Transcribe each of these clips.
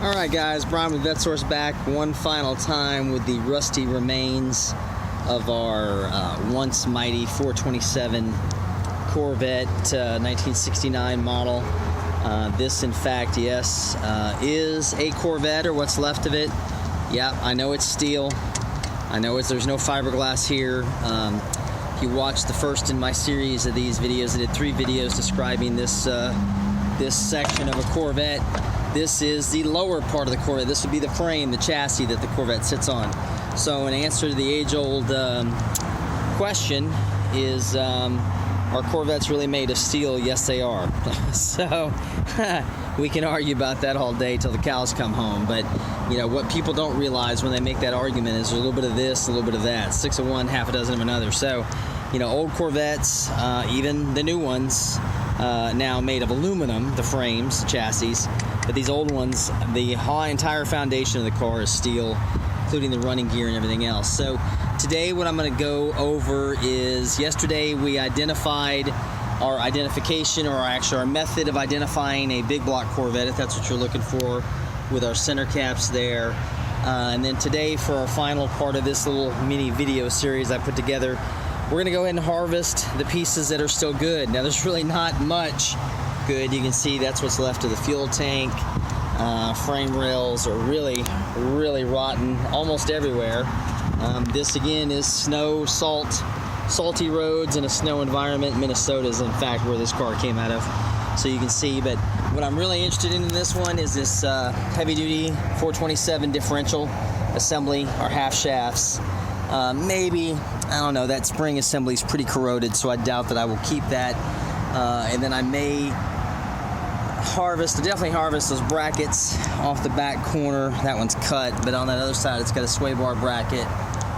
Alright guys, Brian with VetteSource back one final time with the rusty remains of our once mighty 427 Corvette 1969 model. This in fact, yes, is a Corvette, or what's left of it. Yeah, I know it's steel. I know there's no fiberglass here. If you watched the first in my series of these videos, I did 3 videos describing this this section of a Corvette. This is the lower part of the Corvette. This would be the frame, the chassis that the Corvette sits on. So in answer to the age-old question, is are Corvettes really made of steel? Yes, they are. So we can argue about that all day till the cows come home. But you know what people don't realize when they make that argument is there's a little bit of this, a little bit of that. 6 of one, half a dozen of another. So you know, old Corvettes, even the new ones, now made of aluminum, the frames, the chassis. But these old ones, the entire foundation of the car is steel, including the running gear and everything else. So today what I'm going to go over is, yesterday we identified our identification, or actually our method of identifying a big block Corvette, if that's what you're looking for, with our center caps there. And then today, for our final part of this little mini video series I put together, we're going to go ahead and harvest the pieces that are still good. Now there's really not much good. You can see that's what's left of the fuel tank. Frame rails are really rotten almost everywhere. This again is snow, salty roads in a snow environment. Minnesota is in fact where this car came out of, so you can see. But what I'm really interested in this one is this heavy duty 427 differential assembly, our half shafts. Maybe, I don't know, that spring assembly is pretty corroded, so I doubt that I will keep that. And then I may definitely harvest those brackets off the back corner. That one's cut, but on that other side it's got a sway bar bracket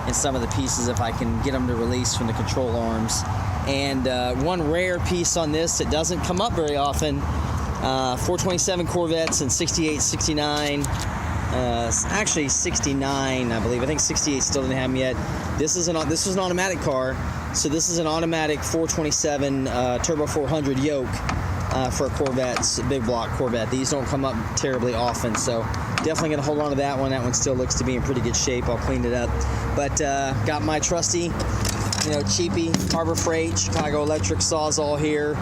and some of the pieces, if I can get them to release from the control arms. And one rare piece on this that doesn't come up very often, 427 Corvettes in 68, 69, actually 69 I believe. I think 68 still didn't have them yet. This was an automatic car, so this is an automatic 427 Turbo 400 yoke for a Corvette, big block Corvette. These don't come up terribly often, so definitely going to hold on to that one. That one still looks to be in pretty good shape. I'll clean it up. But got my trusty, cheapy Harbor Freight Chicago Electric Sawzall here.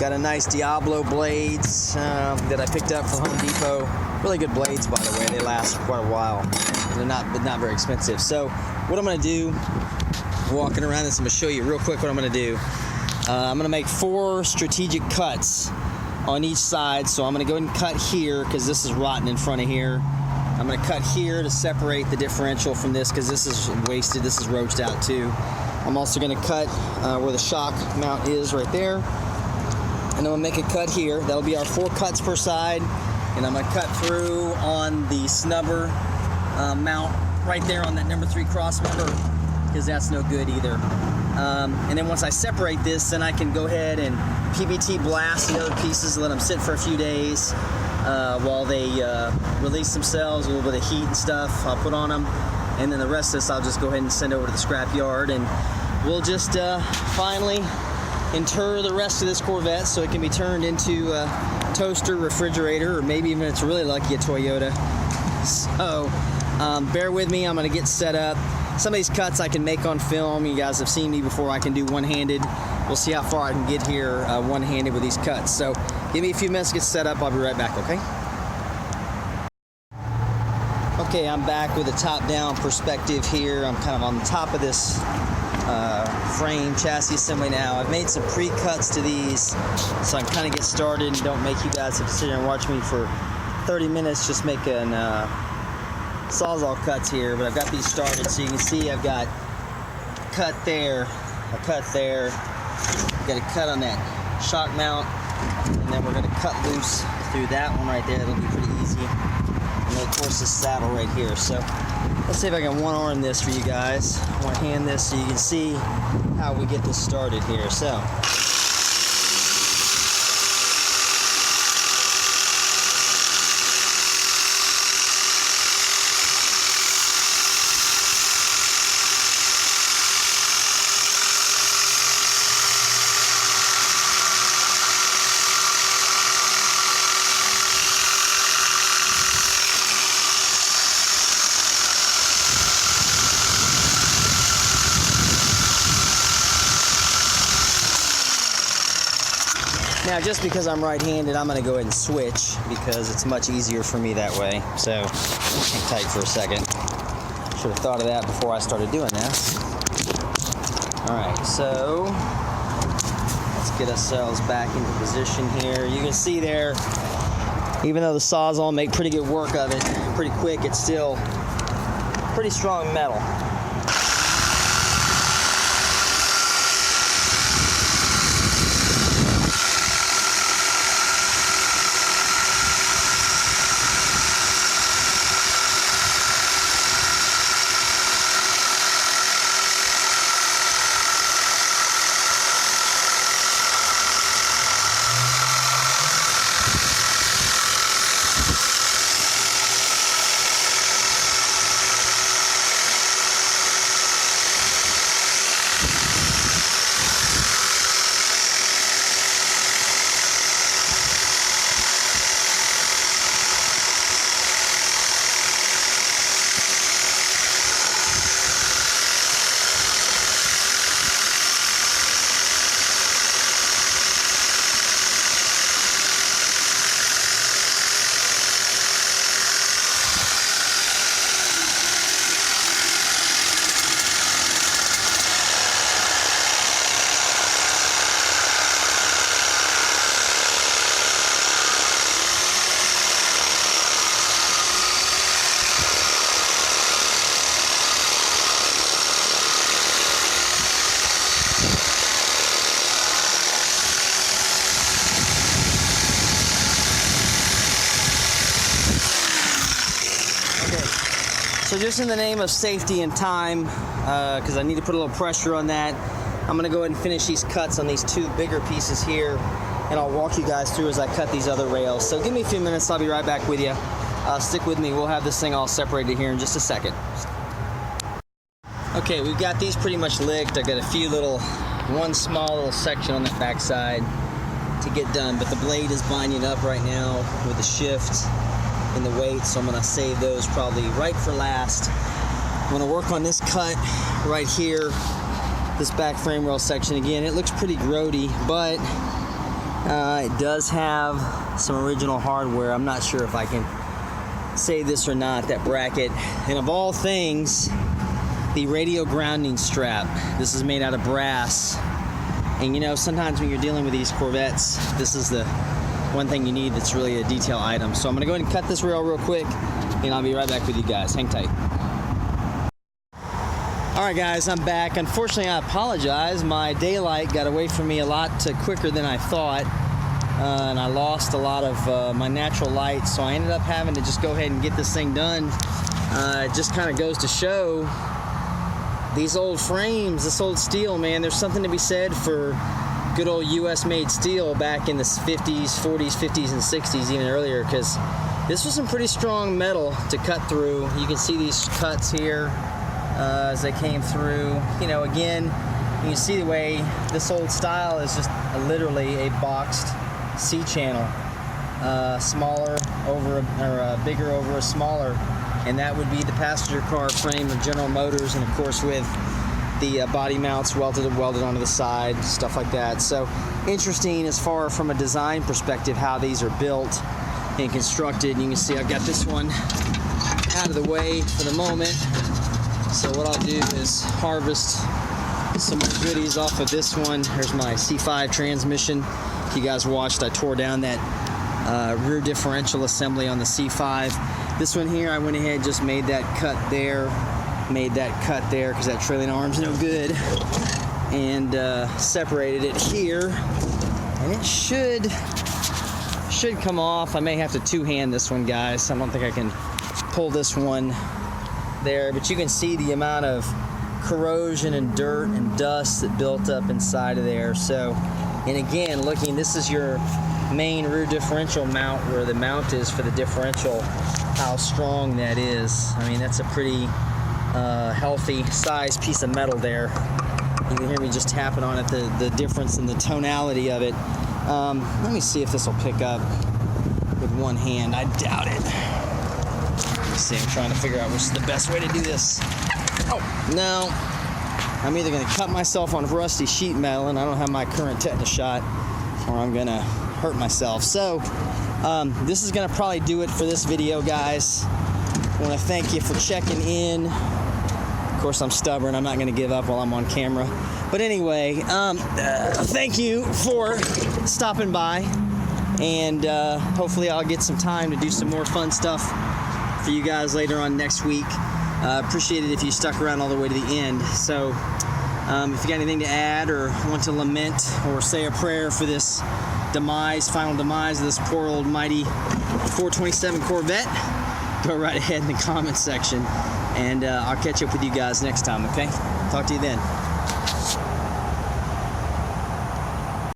Got a nice Diablo blades that I picked up from Home Depot. Really good blades, by the way. They last quite a while. They're not very expensive. So what I'm going to do, walking around this, I'm going to show you real quick what I'm going to do. I'm going to make 4 strategic cuts on each side. So I'm going to go ahead and cut here because this is rotten in front of here. I'm going to cut here to separate the differential from this because this is wasted. This is roached out too. I'm also going to cut where the shock mount is right there. And I'm going to make a cut here. That'll be our 4 cuts per side. And I'm going to cut through on the snubber mount right there on that number 3 cross member, because that's no good either. And then once I separate this, then I can go ahead and PBT blast the other pieces, let them sit for a few days while they release themselves, a little bit of heat and stuff I'll put on them. And then the rest of this I'll just go ahead and send over to the scrap yard, and we'll just finally inter the rest of this Corvette so it can be turned into a toaster, refrigerator, or maybe even, if it's really lucky, a Toyota. So bear with me, I'm going to get set up. Some of these cuts I can make on film. You guys have seen me before. I can do one-handed. We'll see how far I can get here one-handed with these cuts. So give me a few minutes to get set up. I'll be right back, okay? Okay, I'm back with a top-down perspective here. I'm kind of on the top of this frame chassis assembly now. I've made some pre-cuts to these so I can kind of get started and don't make you guys have to sit here and watch me for 30 minutes just making Sawzall cuts here. But I've got these started, so you can see I've got a cut there, a cut there. I've got a cut on that shock mount, and then we're going to cut loose through that one right there. It'll be pretty easy. And then of course this saddle right here. So let's see if I can one-arm this for you guys. One-hand this so you can see how we get this started here. So Now, just because I'm right-handed, I'm going to go ahead and switch because it's much easier for me that way. So, hang tight for a second. Should have thought of that before I started doing this. All right, so let's get ourselves back into position here. You can see there, even though the Sawzall make pretty good work of it, pretty quick, it's still pretty strong metal. So just in the name of safety and time, because I need to put a little pressure on that, I'm going to go ahead and finish these cuts on these two bigger pieces here, and I'll walk you guys through as I cut these other rails. So give me a few minutes, I'll be right back with you. Stick with me, we'll have this thing all separated here in just a second. Okay, we've got these pretty much licked. I got a few one small little section on the back side to get done, but the blade is binding up right now with the shift and the weight, so I'm going to save those probably right for last. I'm going to work on this cut right here, this back frame rail section. Again, it looks pretty grody, but it does have some original hardware. I'm not sure if I can save this or not, that bracket. And of all things, the radio grounding strap. This is made out of brass. And you know, sometimes when you're dealing with these Corvettes, this is the one thing you need that's really a detail item. So I'm gonna go ahead and cut this rail real quick, and I'll be right back with you guys. Hang tight. All right, guys, I'm back. Unfortunately, I apologize. My daylight got away from me a lot quicker than I thought, and I lost a lot of my natural light, so I ended up having to just go ahead and get this thing done. It just kind of goes to show these old frames, this old steel, man, there's something to be said for good old US made steel back in the 50s, 40s, 50s, and 60s, even earlier, because this was some pretty strong metal to cut through. You can see these cuts here as they came through. You know, again, you can see the way this old style is just literally a boxed C-channel, smaller over, or bigger over a smaller, and that would be the passenger car frame of General Motors, and of course with the body mounts welded onto the side, stuff like that. So interesting as far from a design perspective how these are built and constructed. You can see I've got this one out of the way for the moment. So what I'll do is harvest some more goodies off of this one. Here's my C5 transmission. If you guys watched, I tore down that rear differential assembly on the C5. This one here, I went ahead and just made that cut there. Because that trailing arm's no good, and separated it here, and it should come off. I may have to two-hand this one, guys. I don't think I can pull this one there, but you can see the amount of corrosion and dirt and dust that built up inside of there. So, and again, looking, this is your main rear differential mount, where the mount is for the differential, how strong that is. I mean, that's a pretty healthy size piece of metal there. You can hear me just tapping on it, the difference in the tonality of it. Let me see if this will pick up with one hand. I doubt it. Let me see, I'm trying to figure out which is the best way to do this. Oh, no. I'm either going to cut myself on rusty sheet metal, and I don't have my current tetanus shot, or I'm gonna hurt myself. So this is gonna probably do it for this video, guys. I want to thank you for checking in. Of course, I'm stubborn. I'm not gonna give up while I'm on camera. But anyway, thank you for stopping by, and hopefully I'll get some time to do some more fun stuff for you guys later on next week. Appreciate it if you stuck around all the way to the end. So if you got anything to add or want to lament or say a prayer for this final demise of this poor old mighty 427 Corvette, go right ahead in the comment section, and I'll catch up with you guys next time, okay? Talk to you then.